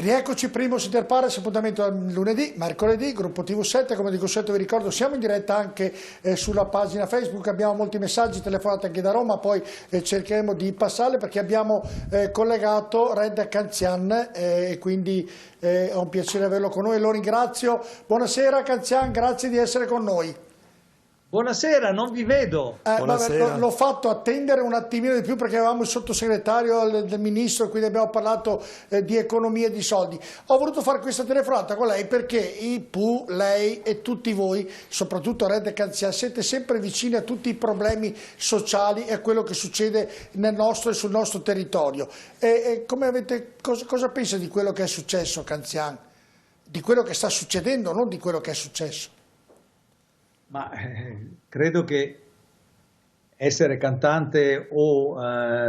Rieccoci, primo Inter Pares, appuntamento lunedì, mercoledì, gruppo TV7, come di consueto vi ricordo siamo in diretta anche sulla pagina Facebook, abbiamo molti messaggi, telefonate anche da Roma, poi cercheremo di passarle perché abbiamo collegato Red Canzian e quindi è un piacere averlo con noi, lo ringrazio. Buonasera Canzian, grazie di essere con noi. Buonasera, non vi vedo. L'ho fatto attendere un attimino di più perché avevamo il sottosegretario del ministro e quindi abbiamo parlato di economia e di soldi. Ho voluto fare questa telefonata con lei perché IPU, lei e tutti voi, soprattutto Red Canzian, siete sempre vicini a tutti i problemi sociali e a quello che succede nel nostro e sul nostro territorio. Cosa pensa di quello che è successo, Canzian? Di quello che sta succedendo, non di quello che è successo. Ma credo che essere cantante o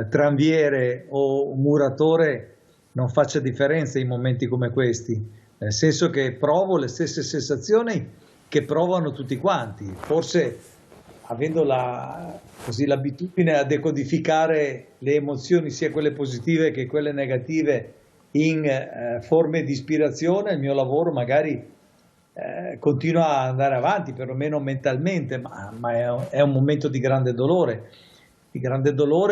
tranviere o muratore non faccia differenza in momenti come questi, nel senso che provo le stesse sensazioni che provano tutti quanti, forse avendo l'abitudine a decodificare le emozioni, sia quelle positive che quelle negative, in forme di ispirazione, il mio lavoro magari continua ad andare avanti, perlomeno mentalmente, ma è un momento di grande dolore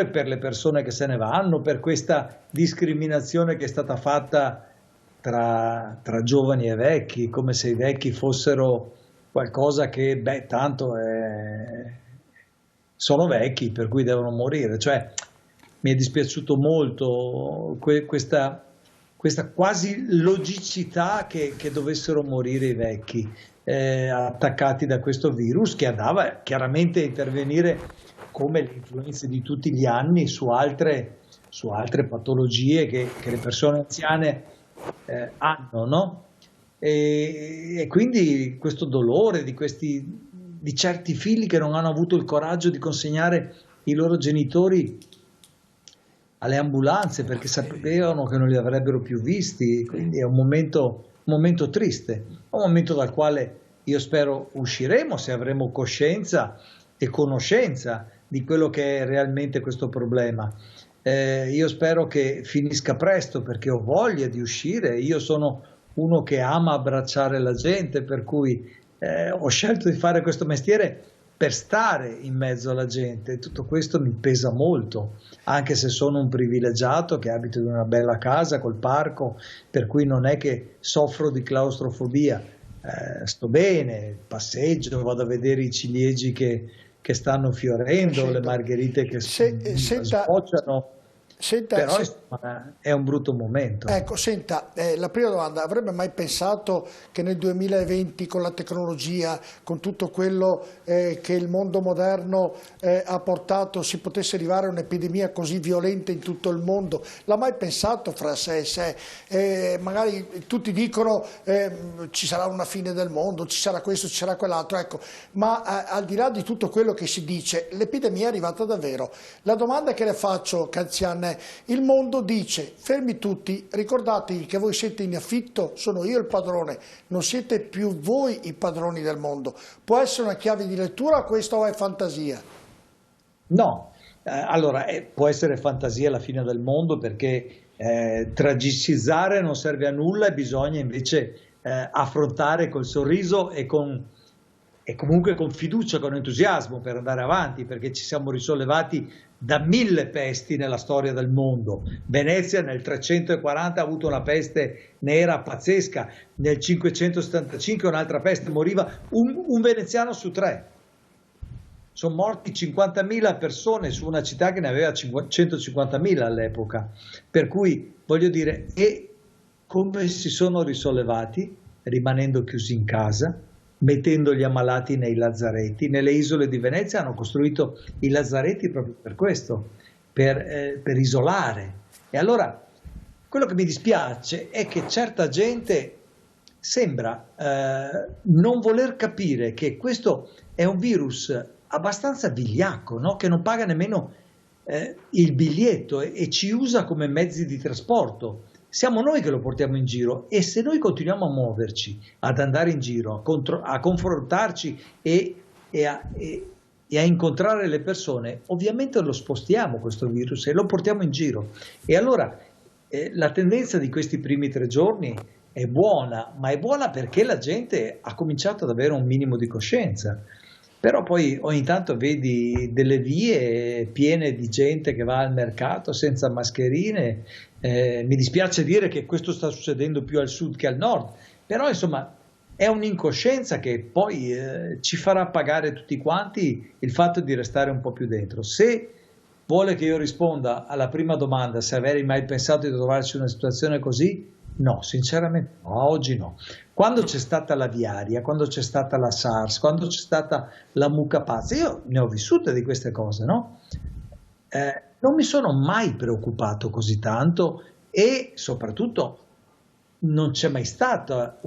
per le persone che se ne vanno, per questa discriminazione che è stata fatta tra giovani e vecchi, come se i vecchi fossero qualcosa che, tanto sono vecchi, per cui devono morire. Cioè, mi è dispiaciuto molto questa quasi logicità che dovessero morire i vecchi attaccati da questo virus, che andava chiaramente a intervenire, come le influenze di tutti gli anni, su altre patologie che le persone anziane hanno, no? E quindi questo dolore di certi figli che non hanno avuto il coraggio di consegnare i loro genitori alle ambulanze perché sapevano che non li avrebbero più visti, quindi è un momento triste, un momento dal quale io spero usciremo se avremo coscienza e conoscenza di quello che è realmente questo problema. Io spero che finisca presto perché ho voglia di uscire, io sono uno che ama abbracciare la gente, per cui ho scelto di fare questo mestiere per stare in mezzo alla gente. Tutto questo mi pesa molto, anche se sono un privilegiato che abito in una bella casa col parco, per cui non è che soffro di claustrofobia, sto bene, passeggio, vado a vedere i ciliegi che stanno fiorendo, le margherite che sbocciano. Però è un brutto momento. Ecco, senta, la prima domanda: avrebbe mai pensato che nel 2020 con la tecnologia, con tutto quello che il mondo moderno ha portato, si potesse arrivare a un'epidemia così violenta in tutto il mondo? L'ha mai pensato fra sé e sé? Magari tutti dicono ci sarà una fine del mondo, ci sarà questo, ci sarà quell'altro, ecco, ma al di là di tutto quello che si dice, l'epidemia è arrivata davvero. La domanda che le faccio, Canzian, il mondo dice: fermi tutti, ricordatevi che voi siete in affitto, sono io il padrone, non siete più voi i padroni del mondo. Può essere una chiave di lettura, questo o è fantasia? No, allora può essere fantasia la fine del mondo, perché tragicizzare non serve a nulla e bisogna invece affrontare col sorriso e comunque con fiducia, con entusiasmo per andare avanti, perché ci siamo risollevati da 1000 pesti nella storia del mondo. Venezia nel 340 ha avuto una peste nera pazzesca, nel 575 un'altra peste, moriva un veneziano su 3. Sono morti 50.000 persone su una città che ne aveva 150.000 all'epoca. Per cui, voglio dire, e come si sono risollevati? Rimanendo chiusi in casa, mettendo gli ammalati nei lazzaretti. Nelle isole di Venezia hanno costruito i lazzaretti proprio per questo, per isolare. E allora quello che mi dispiace è che certa gente sembra non voler capire che questo è un virus abbastanza vigliacco, no? Che non paga nemmeno il biglietto e ci usa come mezzi di trasporto. Siamo noi che lo portiamo in giro, e se noi continuiamo a muoverci, ad andare in giro, a confrontarci e a incontrare le persone, ovviamente lo spostiamo questo virus e lo portiamo in giro. E allora la tendenza di questi primi 3 giorni è buona, ma è buona perché la gente ha cominciato ad avere un minimo di coscienza. Però poi ogni tanto vedi delle vie piene di gente che va al mercato senza mascherine. Mi dispiace dire che questo sta succedendo più al sud che al nord, però insomma è un'incoscienza che poi ci farà pagare tutti quanti il fatto di restare un po' più dentro. Se vuole che io risponda alla prima domanda, se avrei mai pensato di trovarci in una situazione così, no, sinceramente no, oggi no. Quando c'è stata la viaria, quando c'è stata la SARS, quando c'è stata la mucca pazza, io ne ho vissute di queste cose, no? Non mi sono mai preoccupato così tanto e soprattutto non c'è mai stata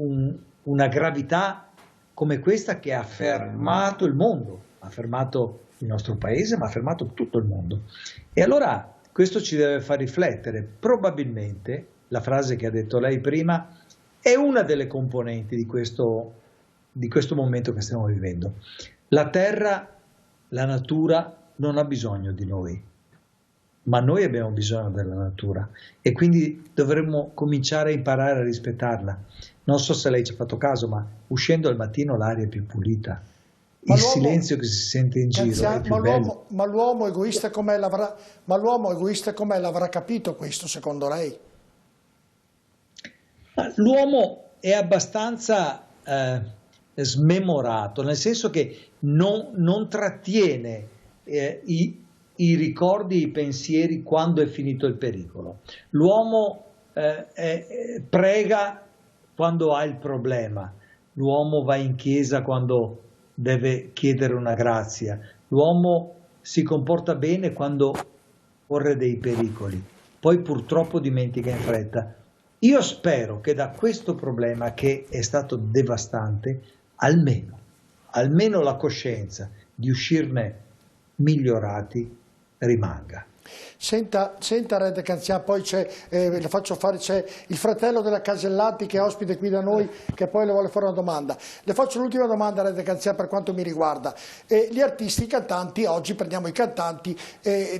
una gravità come questa che ha fermato il mondo, ha fermato il nostro paese, ma ha fermato tutto il mondo. E allora questo ci deve far riflettere. Probabilmente la frase che ha detto lei prima è una delle componenti di questo momento che stiamo vivendo. La terra, la natura non ha bisogno di noi, ma noi abbiamo bisogno della natura e quindi dovremmo cominciare a imparare a rispettarla. Non so se lei ci ha fatto caso, ma uscendo al mattino l'aria è più pulita, il silenzio che si sente in giro è più bello. Ma l'uomo egoista com'è l'avrà capito questo, secondo lei? L'uomo è abbastanza smemorato, nel senso che non trattiene i ricordi, i pensieri quando è finito il pericolo. L'uomo prega quando ha il problema, l'uomo va in chiesa quando deve chiedere una grazia, l'uomo si comporta bene quando corre dei pericoli, poi purtroppo dimentica in fretta. Io spero che da questo problema, che è stato devastante, almeno la coscienza di uscirne migliorati rimanga. Senta Red Canzià, poi c'è il fratello della Casellati che è ospite qui da noi, che poi le vuole fare una domanda. Le faccio l'ultima domanda, Red Canzià, per quanto mi riguarda. Gli artisti, i cantanti, oggi prendiamo i cantanti,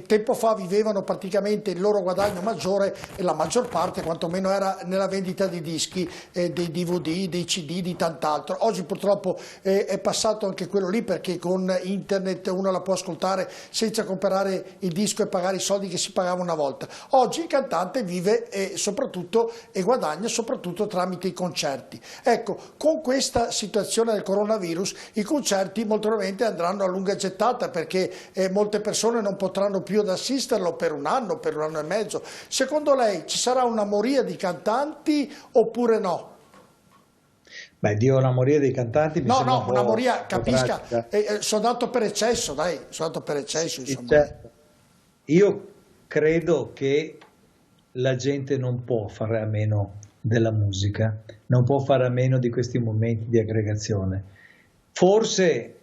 tempo fa vivevano praticamente il loro guadagno maggiore, e la maggior parte quantomeno era nella vendita di dischi, dei DVD, dei CD, di tant'altro. Oggi purtroppo è passato anche quello lì, perché con internet uno la può ascoltare senza comprare il disco e pagare i soldi che si pagava una volta. Oggi il cantante vive e guadagna soprattutto tramite i concerti. Ecco, con questa situazione del coronavirus i concerti molto probabilmente andranno a lunga gettata, perché molte persone non potranno più ad assisterlo per un anno e mezzo. Secondo lei ci sarà una moria di cantanti oppure no? Beh, Dio, una moria dei cantanti mi sembra un po', una moria, capisca, sono dato per eccesso, Sì, insomma. certo. Io credo che la gente non può fare a meno della musica, non può fare a meno di questi momenti di aggregazione. Forse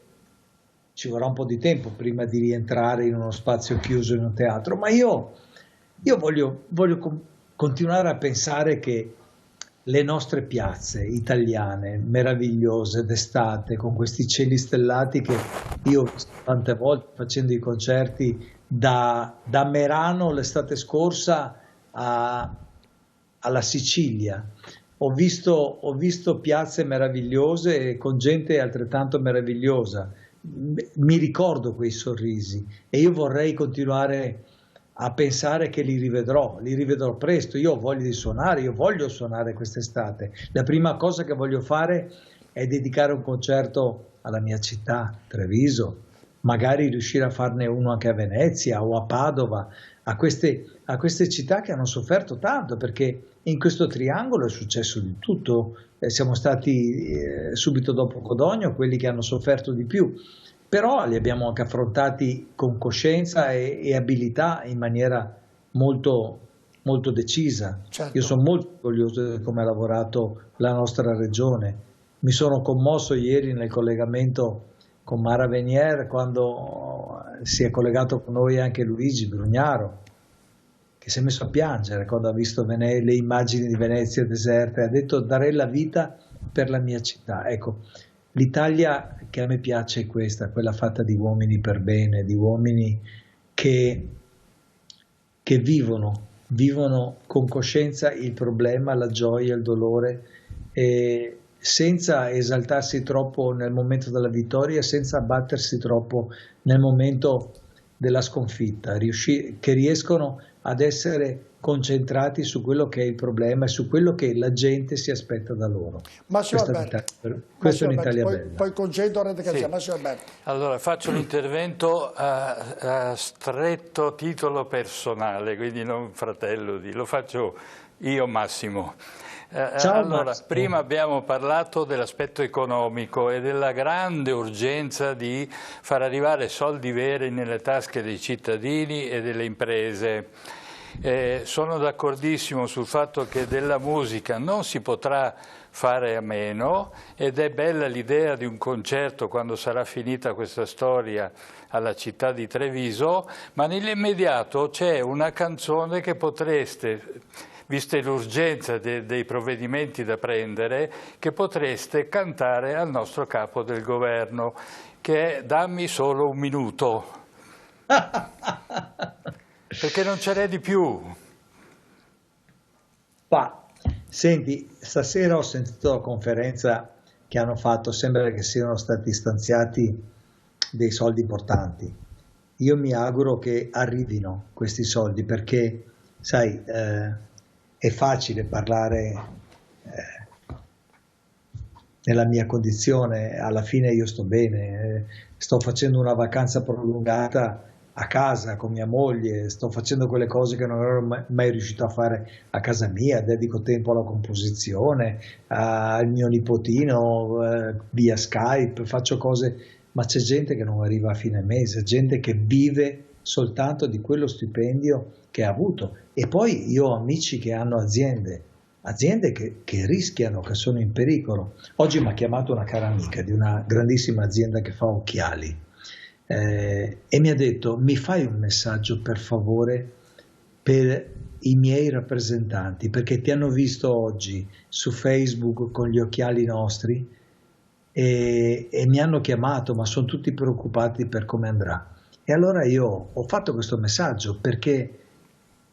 ci vorrà un po' di tempo prima di rientrare in uno spazio chiuso in un teatro, ma io voglio continuare a pensare che le nostre piazze italiane, meravigliose d'estate, con questi cieli stellati che io ho visto tante volte facendo i concerti da Merano l'estate scorsa alla Sicilia. Ho visto piazze meravigliose con gente altrettanto meravigliosa. Mi ricordo quei sorrisi e io vorrei continuare a pensare che li rivedrò presto. Io ho voglia di suonare, io voglio suonare quest'estate. La prima cosa che voglio fare è dedicare un concerto alla mia città, Treviso, magari riuscire a farne uno anche a Venezia o a Padova, a queste città che hanno sofferto tanto, perché in questo triangolo è successo di tutto. Siamo stati subito dopo Codogno quelli che hanno sofferto di più, però li abbiamo anche affrontati con coscienza e abilità in maniera molto, molto decisa. Certo. Io sono molto orgoglioso di come ha lavorato la nostra regione. Mi sono commosso ieri nel collegamento con Mara Venier, quando si è collegato con noi anche Luigi Brugnaro, che si è messo a piangere quando ha visto le immagini di Venezia deserte, ha detto: darei la vita per la mia città. Ecco, l'Italia che a me piace è questa, quella fatta di uomini per bene, di uomini che vivono vivono con coscienza il problema, la gioia, il dolore, e senza esaltarsi troppo nel momento della vittoria, senza abbattersi troppo nel momento della sconfitta, che riescono ad essere concentrati su quello che è il problema e su quello che la gente si aspetta da loro. Massimo Questa è un'Italia bella. Poi concedo a Rete Calcio. Sì. Massimo Alberti. Allora, faccio un intervento a stretto titolo personale, quindi non fratello lo faccio io, Massimo. Ciao, allora, Massimo. prima abbiamo parlato dell'aspetto economico e della grande urgenza di far arrivare soldi veri nelle tasche dei cittadini e delle imprese. Sono d'accordissimo sul fatto che della musica non si potrà fare a meno, ed è bella l'idea di un concerto quando sarà finita questa storia alla città di Treviso, ma nell'immediato c'è una canzone che potreste, viste l'urgenza dei provvedimenti da prendere, che potreste cantare al nostro capo del governo, che è "Dammi solo un minuto", perché non ce n'è di più. Senti, stasera ho sentito la conferenza che hanno fatto, sembra che siano stati stanziati dei soldi importanti. Io mi auguro che arrivino questi soldi, perché, sai, è facile parlare nella mia condizione, alla fine io sto bene, sto facendo una vacanza prolungata a casa con mia moglie, sto facendo quelle cose che non ero mai riuscito a fare a casa mia, dedico tempo alla composizione, al mio nipotino, via Skype, faccio cose, ma c'è gente che non arriva a fine mese, gente che vive soltanto di quello stipendio che ha avuto. E poi io ho amici che hanno aziende che rischiano, che sono in pericolo. Oggi mi ha chiamato una cara amica di una grandissima azienda che fa occhiali, e mi ha detto: mi fai un messaggio per favore per i miei rappresentanti, perché ti hanno visto oggi su Facebook con gli occhiali nostri e mi hanno chiamato, ma sono tutti preoccupati per come andrà. E allora io ho fatto questo messaggio, perché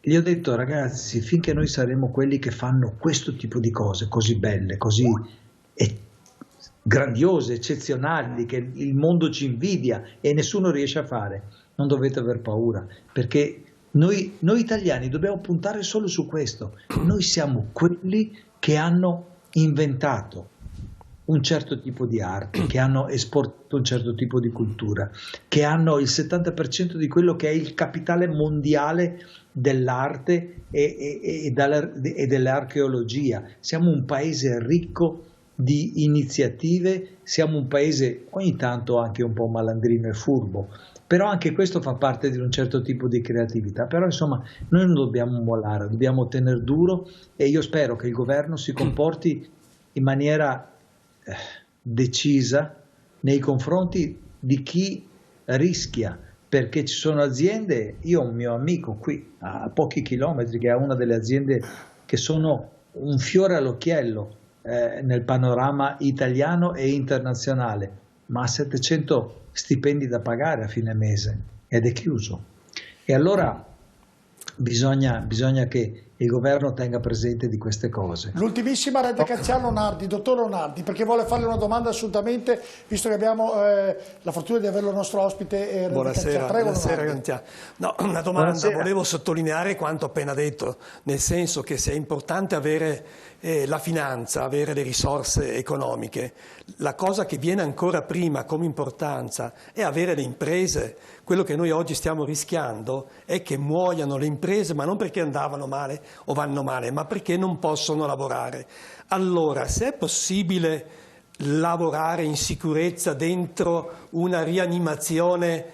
gli ho detto: ragazzi, finché noi saremo quelli che fanno questo tipo di cose così belle, così grandiose, eccezionali, che il mondo ci invidia e nessuno riesce a fare, non dovete aver paura, perché noi italiani dobbiamo puntare solo su questo. Noi siamo quelli che hanno inventato un certo tipo di arte, che hanno esportato un certo tipo di cultura, che hanno il 70% di quello che è il capitale mondiale dell'arte e dell'archeologia. Siamo un paese ricco di iniziative, siamo un paese ogni tanto anche un po' malandrino e furbo, però anche questo fa parte di un certo tipo di creatività. Però insomma noi non dobbiamo mollare, dobbiamo tenere duro, e io spero che il governo si comporti in maniera decisa nei confronti di chi rischia, perché ci sono aziende. Io ho un mio amico qui a pochi chilometri che ha una delle aziende che sono un fiore all'occhiello nel panorama italiano e internazionale, ma ha 700 stipendi da pagare a fine mese ed è chiuso. E allora bisogna che il governo tenga presente di queste cose. L'ultimissima, Rete Calciano, Nardi, dottor Leonardi, perché vuole farle una domanda assolutamente, visto che abbiamo la fortuna di averlo nostro ospite. Buonasera, Prego, buonasera. No, una domanda. Buonasera. Volevo sottolineare quanto appena detto, nel senso che se è importante avere la finanza, avere le risorse economiche, la cosa che viene ancora prima come importanza è avere le imprese. Quello che noi oggi stiamo rischiando è che muoiano le imprese, ma non perché andavano male o vanno male, ma perché non possono lavorare. Allora, se è possibile lavorare in sicurezza dentro una rianimazione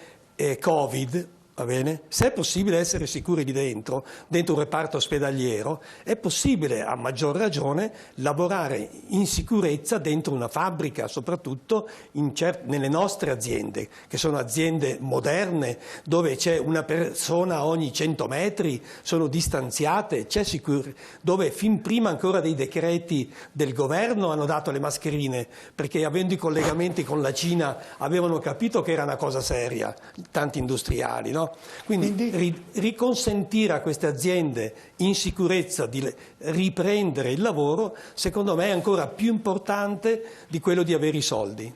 Covid, va bene? Se è possibile essere sicuri di dentro un reparto ospedaliero, è possibile a maggior ragione lavorare in sicurezza dentro una fabbrica, soprattutto nelle nostre aziende, che sono aziende moderne, dove c'è una persona ogni 100 metri, sono distanziate, dove fin prima ancora dei decreti del governo hanno dato le mascherine, perché avendo i collegamenti con la Cina avevano capito che era una cosa seria, tanti industriali, no? no? Quindi riconsentire a queste aziende in sicurezza di riprendere il lavoro, secondo me è ancora più importante di quello di avere i soldi.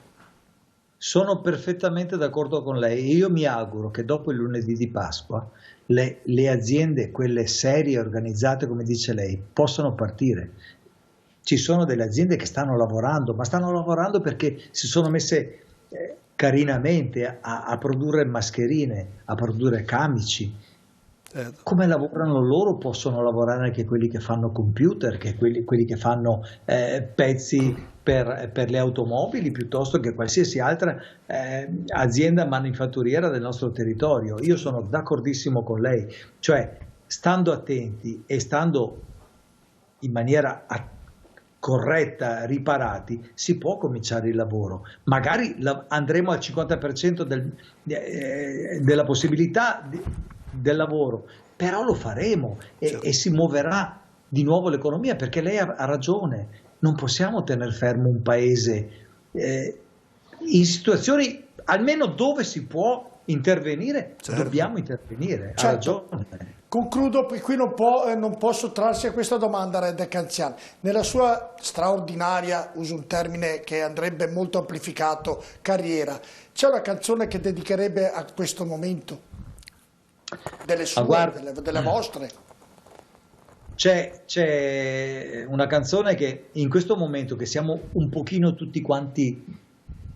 Sono perfettamente d'accordo con lei. Io mi auguro che dopo il lunedì di Pasqua le aziende, quelle serie, organizzate come dice lei, possano partire. Ci sono delle aziende che stanno lavorando, ma stanno lavorando perché si sono messe carinamente a produrre mascherine, a produrre camici. Come lavorano loro possono lavorare anche quelli che fanno computer, che quelli che fanno pezzi per le automobili, piuttosto che qualsiasi altra azienda manifatturiera del nostro territorio. Io sono d'accordissimo con lei, cioè stando attenti e stando in maniera corretta, riparati, si può cominciare il lavoro. Magari andremo al 50% della possibilità del lavoro, però lo faremo e si muoverà di nuovo l'economia, perché lei ha ragione, non possiamo tenere fermo un paese in situazioni, almeno dove si può intervenire, dobbiamo intervenire, ha ragione. Concludo, qui non può sottrarsi a questa domanda Red Canzian. Nella sua straordinaria, uso un termine che andrebbe molto amplificato, carriera, c'è una canzone che dedicherebbe a questo momento? Delle sue, delle vostre? C'è una canzone che in questo momento che siamo un pochino tutti quanti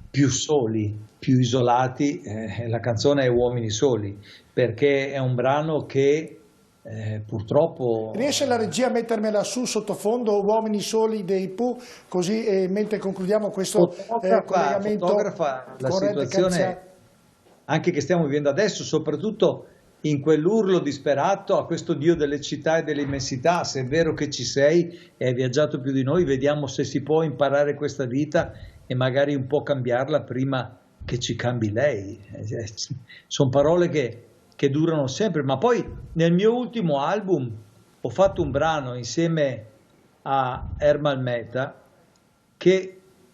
più soli, più isolati, la canzone è Uomini Soli, perché è un brano che purtroppo... Riesce la regia a mettermela su sottofondo, Uomini Soli dei Pooh, così mentre concludiamo questo collegamento fotografa la situazione anche che stiamo vivendo adesso, soprattutto in quell'urlo disperato a questo Dio delle città e dell'immensità. Se è vero che ci sei e hai viaggiato più di noi, vediamo se si può imparare questa vita e magari un po' cambiarla prima che ci cambi lei. Sono parole che durano sempre, ma poi nel mio ultimo album ho fatto un brano insieme a Ermal Meta che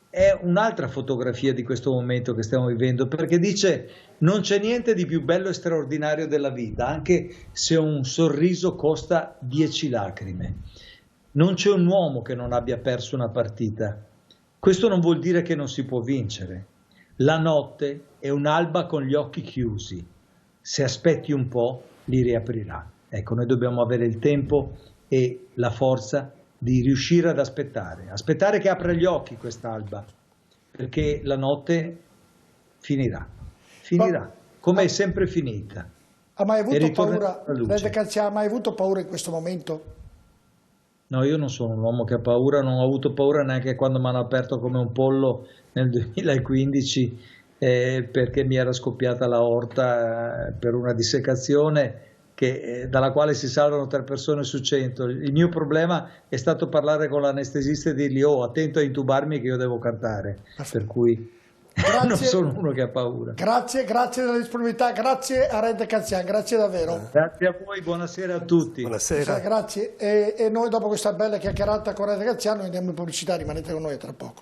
è un'altra fotografia di questo momento che stiamo vivendo, perché dice: non c'è niente di più bello e straordinario della vita, anche se un sorriso costa 10 lacrime. Non c'è un uomo che non abbia perso una partita. Questo non vuol dire che non si può vincere. La notte è un'alba con gli occhi chiusi. Se aspetti un po', li riaprirà. Ecco, noi dobbiamo avere il tempo e la forza di riuscire ad aspettare che apra gli occhi quest'alba, perché la notte finirà, come è sempre finita. Ha mai avuto paura, Red Canzian, ha mai avuto paura in questo momento? No, io non sono un uomo che ha paura, non ho avuto paura neanche quando mi hanno aperto come un pollo nel 2015, perché mi era scoppiata l'aorta per una dissecazione dalla quale si salvano 3 persone su 100. Il mio problema è stato parlare con l'anestesista e dirgli: oh, attento a intubarmi che io devo cantare. Per cui non sono uno che ha paura. Grazie della disponibilità, grazie a Red Canzian, grazie davvero. Grazie a voi, buonasera a tutti. Buonasera. Grazie, e noi dopo questa bella chiacchierata con Red Canzian noi andiamo in pubblicità, rimanete con noi tra poco.